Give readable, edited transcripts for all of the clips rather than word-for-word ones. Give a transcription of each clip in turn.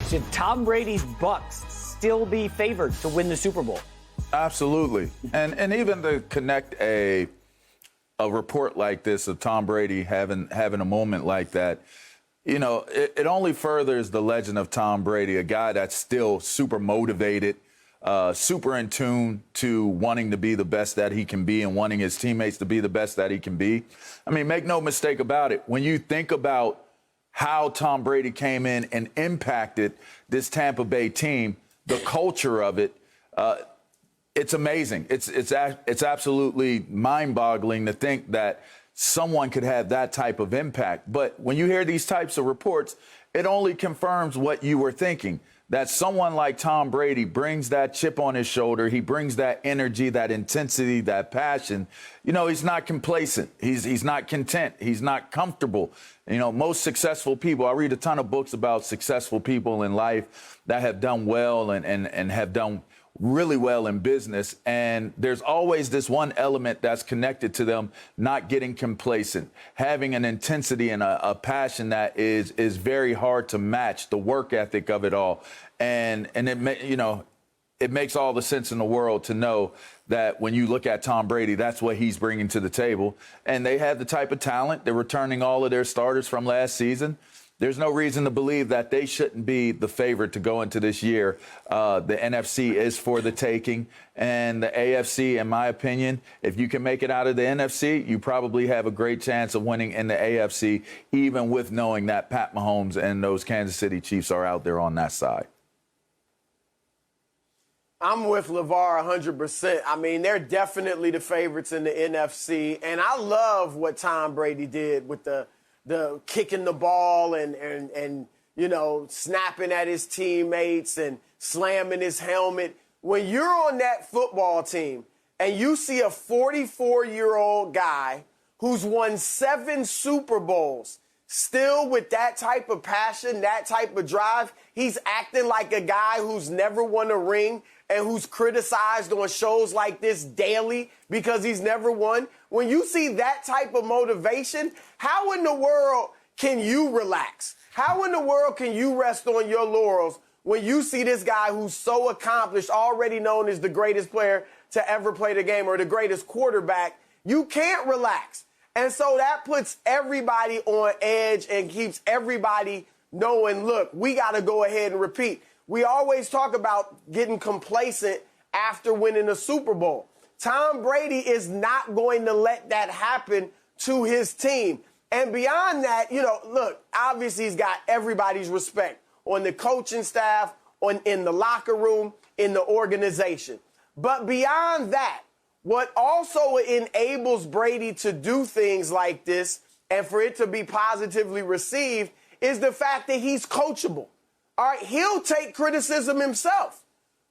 Should Tom Brady's Bucs still be favored to win the Super Bowl? Absolutely. And even to connect a report like this of Tom Brady having a moment like that, you know, it only furthers the legend of Tom Brady, a guy that's still super motivated, super in tune to wanting to be the best that he can be and wanting his teammates to be the best that he can be. I mean, make no mistake about it. When you think about how Tom Brady came in and impacted this Tampa Bay team, the culture of it, it's amazing. It's absolutely mind-boggling to think that someone could have that type of impact. But when you hear these types of reports, it only confirms what you were thinking, that someone like Tom Brady brings that chip on his shoulder. He brings that energy, that intensity, that passion. You know, he's not complacent. He's not content. He's not comfortable. You know, most successful people, I read a ton of books about successful people in life that have done well and have done really well in business. And there's always this one element that's connected to them not getting complacent, having an intensity and a passion that is very hard to match, the work ethic of it all. And it makes all the sense in the world to know that when you look at Tom Brady, that's what he's bringing to the table. And they have the type of talent. They're returning all of their starters from last season. There's no reason to believe that they shouldn't be the favorite to go into this year. The NFC is for the taking. And the AFC, in my opinion, if you can make it out of the NFC, you probably have a great chance of winning in the AFC, even with knowing that Pat Mahomes and those Kansas City Chiefs are out there on that side. I'm with LaVar 100%. I mean, they're definitely the favorites in the NFC. And I love what Tom Brady did with the kicking the ball and you know, snapping at his teammates and slamming his helmet. When you're on that football team and you see a 44-year-old guy who's won 7 Super Bowls, still with that type of passion, that type of drive, he's acting like a guy who's never won a ring and who's criticized on shows like this daily because he's never won. When you see that type of motivation, how in the world can you relax? How in the world can you rest on your laurels when you see this guy who's so accomplished, already known as the greatest player to ever play the game or the greatest quarterback? You can't relax. And so that puts everybody on edge and keeps everybody knowing, look, we got to go ahead and repeat. We always talk about getting complacent after winning a Super Bowl. Tom Brady is not going to let that happen to his team. And beyond that, you know, look, obviously he's got everybody's respect on the coaching staff, in the locker room, in the organization. But beyond that, what also enables Brady to do things like this and for it to be positively received is the fact that he's coachable. All right, he'll take criticism himself.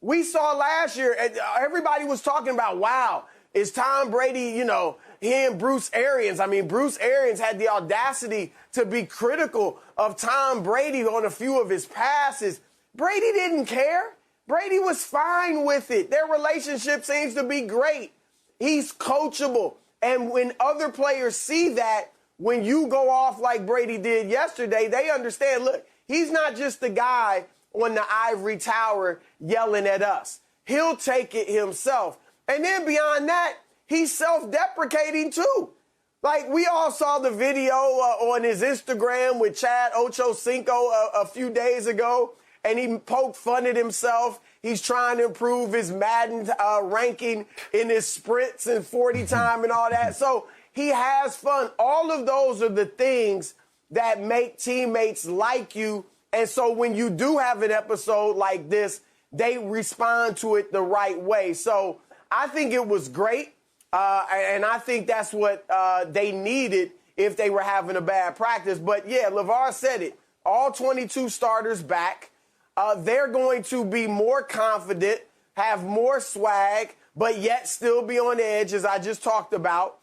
We saw last year, everybody was talking about, wow, is Tom Brady, you know, he and Bruce Arians. I mean, Bruce Arians had the audacity to be critical of Tom Brady on a few of his passes. Brady didn't care. Brady was fine with it. Their relationship seems to be great. He's coachable. And when other players see that, when you go off like Brady did yesterday, they understand, look, he's not just the guy on the ivory tower yelling at us. He'll take it himself. And then beyond that, he's self-deprecating too. Like, we all saw the video on his Instagram with Chad Ochocinco a few days ago, and he poked fun at himself. He's trying to improve his Madden ranking in his sprints and 40 time and all that. So he has fun. All of those are the things that make teammates like you. And so when you do have an episode like this, they respond to it the right way. So I think it was great. And I think that's what they needed if they were having a bad practice. But, yeah, LaVar said it. All 22 starters back. They're going to be more confident, have more swag, but yet still be on edge, as I just talked about.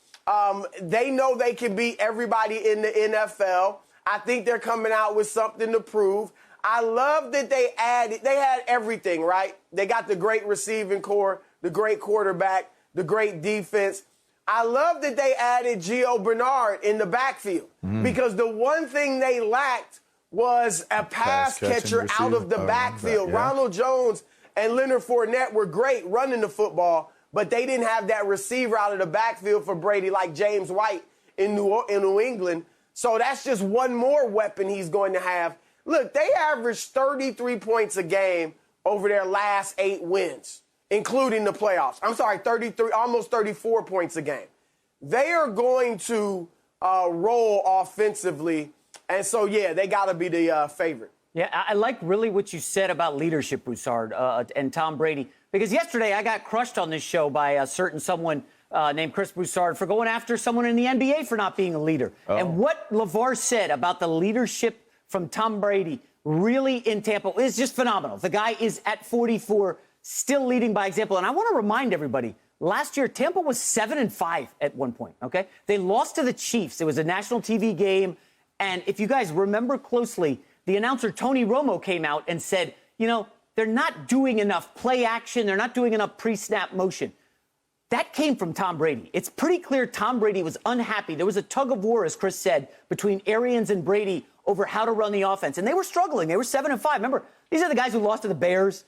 They know they can beat everybody in the NFL. I think they're coming out with something to prove. I love that they had everything, right? They got the great receiving core, the great quarterback, the great defense. I love that they added Gio Bernard in the backfield because the one thing they lacked was a pass catcher out of the backfield. Yeah. Ronald Jones and Leonard Fournette were great running the football, but they didn't have that receiver out of the backfield for Brady like James White in New England. So that's just one more weapon he's going to have. Look, they averaged 33 points a game over their last 8 wins, including the playoffs. I'm sorry, 33, almost 34 points a game. They are going to roll offensively, and so, yeah, they got to be the favorite. Yeah, I like really what you said about leadership, Broussard, and Tom Brady, because yesterday I got crushed on this show by a certain someone named Chris Broussard for going after someone in the NBA for not being a leader. Oh. And what LaVar said about the leadership from Tom Brady really in Tampa is just phenomenal. The guy is at 44, still leading by example. And I want to remind everybody, last year, Tampa was 7-5 at one point, okay? They lost to the Chiefs. It was a national TV game. And if you guys remember closely, the announcer Tony Romo came out and said, you know, they're not doing enough play action. They're not doing enough pre-snap motion. That came from Tom Brady. It's pretty clear Tom Brady was unhappy. There was a tug of war, as Chris said, between Arians and Brady over how to run the offense. And they were struggling. They were 7-5. Remember, these are the guys who lost to the Bears.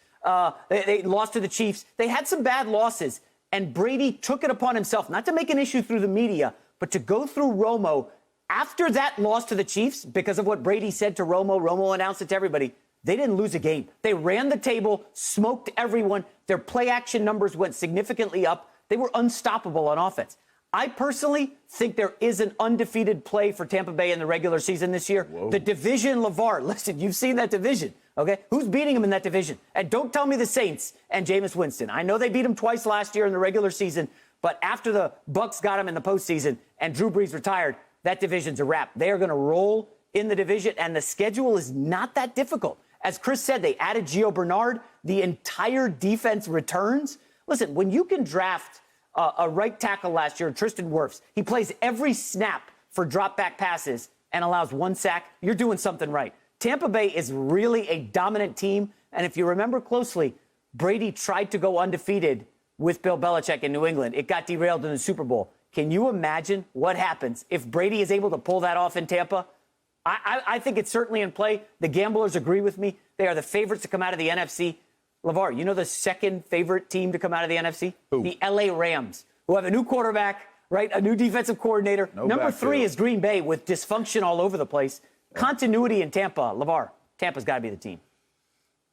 They lost to the Chiefs. They had some bad losses. And Brady took it upon himself, not to make an issue through the media, but to go through Romo after that loss to the Chiefs, because of what Brady said to Romo. Romo announced it to everybody. They didn't lose a game. They ran the table, smoked everyone. Their play action numbers went significantly up. They were unstoppable on offense. I personally think there is an undefeated play for Tampa Bay in the regular season this year. Whoa. The division, LaVar, listen, you've seen that division, okay? Who's beating them in that division? And don't tell me the Saints and Jameis Winston. I know they beat them twice last year in the regular season, but after the Bucs got them in the postseason and Drew Brees retired, that division's a wrap. They are going to roll in the division, and the schedule is not that difficult. As Chris said, they added Gio Bernard. The entire defense returns. Listen, when you can draft a right tackle last year, Tristan Wirfs, he plays every snap for drop-back passes and allows 1 sack, you're doing something right. Tampa Bay is really a dominant team, and if you remember closely, Brady tried to go undefeated with Bill Belichick in New England. It got derailed in the Super Bowl. Can you imagine what happens if Brady is able to pull that off in Tampa? I think it's certainly in play. The gamblers agree with me. They are the favorites to come out of the NFC. LaVar, you know the second favorite team to come out of the NFC? Who? The LA Rams, who have a new quarterback, right? A new defensive coordinator. Number 3 is Green Bay with dysfunction all over the place. Yeah. Continuity in Tampa. LaVar, Tampa's got to be the team.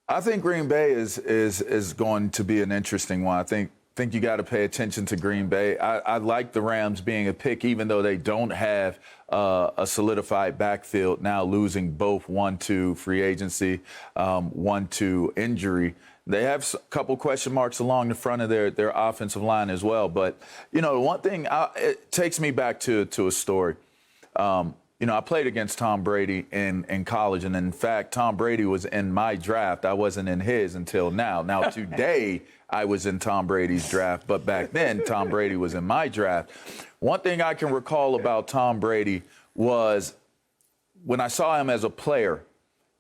I think Green Bay is going to be an interesting one. I think you got to pay attention to Green Bay. I like the Rams being a pick, even though they don't have a solidified backfield now, losing both 1-2 free agency, 1-2 injury. They have a couple question marks along the front of their offensive line as well. But, you know, one thing, it takes me back to a story. You know, I played against Tom Brady in college. And, in fact, Tom Brady was in my draft. I wasn't in his until now. Now, today, I was in Tom Brady's draft. But back then, Tom Brady was in my draft. One thing I can recall about Tom Brady was when I saw him as a player,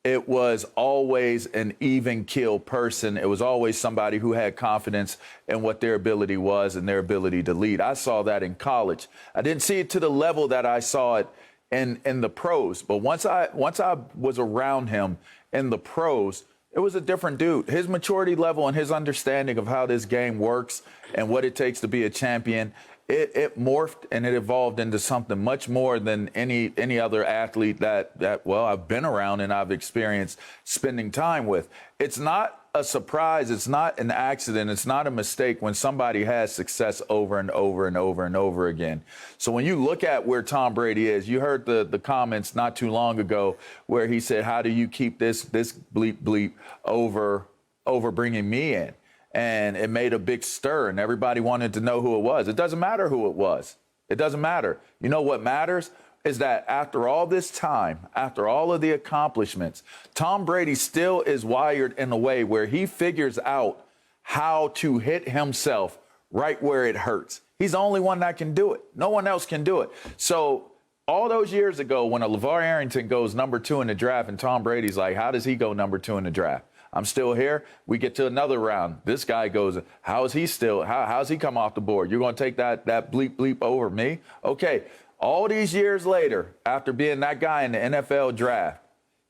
it was always an even keel person. It was always somebody who had confidence in what their ability was and their ability to lead. I saw that in college. I didn't see it to the level that I saw it in the pros. But once I was around him in the pros, it was a different dude. His maturity level and his understanding of how this game works and what it takes to be a champion, it morphed and it evolved into something much more than any other athlete that I've been around and I've experienced spending time with. It's not a surprise. It's not an accident. It's not a mistake when somebody has success over and over and over and over again. So when you look at where Tom Brady is, you heard the comments not too long ago where he said, how do you keep this bleep over bringing me in? And it made a big stir, and everybody wanted to know who it was. It doesn't matter who it was. It doesn't matter. You know what matters is that after all this time, after all of the accomplishments, Tom Brady still is wired in a way where he figures out how to hit himself right where it hurts. He's the only one that can do it. No one else can do it. So all those years ago, when a LaVar Arrington goes number 2 in the draft and Tom Brady's like, how does he go number 2 in the draft? I'm still here. We get to another round. This guy goes, how's he come off the board? You're going to take that bleep over me? Okay. All these years later, after being that guy in the NFL draft,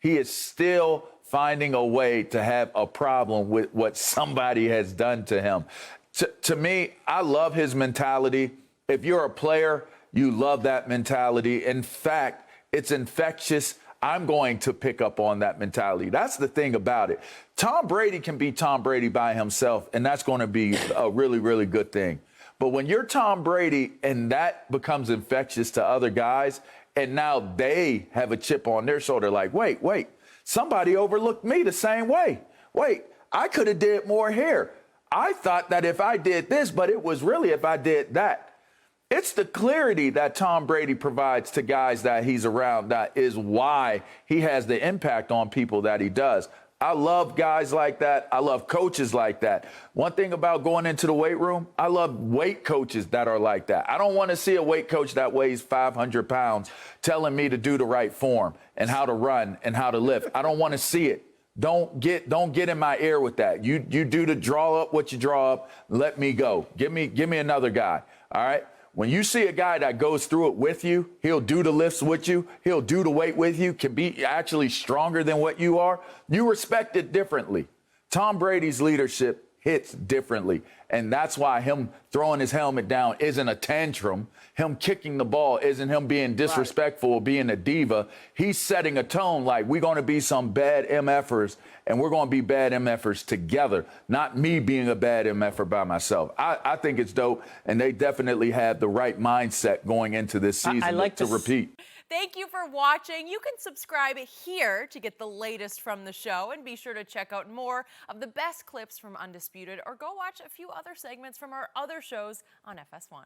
he is still finding a way to have a problem with what somebody has done to him. To me, I love his mentality. If you're a player, you love that mentality. In fact, it's infectious. I'm going to pick up on that mentality. That's the thing about it. Tom Brady can be Tom Brady by himself, and that's going to be a really, really good thing. But when you're Tom Brady and that becomes infectious to other guys, and now they have a chip on their shoulder like, wait, somebody overlooked me the same way. Wait, I could have did more here. I thought that if I did this, but it was really if I did that. It's the clarity that Tom Brady provides to guys that he's around that is why he has the impact on people that he does. I love guys like that. I love coaches like that. One thing about going into the weight room, I love weight coaches that are like that. I don't want to see a weight coach that weighs 500 pounds telling me to do the right form and how to run and how to lift. I don't want to see it. Don't get in my ear with that. You do to draw up what you draw up. Let me go. Give me another guy. All right. When you see a guy that goes through it with you, he'll do the lifts with you, he'll do the weight with you, can be actually stronger than what you are, you respect it differently. Tom Brady's leadership hits differently, and that's why him throwing his helmet down isn't a tantrum. Him kicking the ball isn't him being disrespectful or being a diva. He's setting a tone like we're going to be some bad MFers, and we're going to be bad MFers together, not me being a bad MFer by myself. I think it's dope, and they definitely have the right mindset going into this season to repeat. Thank you for watching. You can subscribe here to get the latest from the show, and be sure to check out more of the best clips from Undisputed, or go watch a few other segments from our other shows on FS1.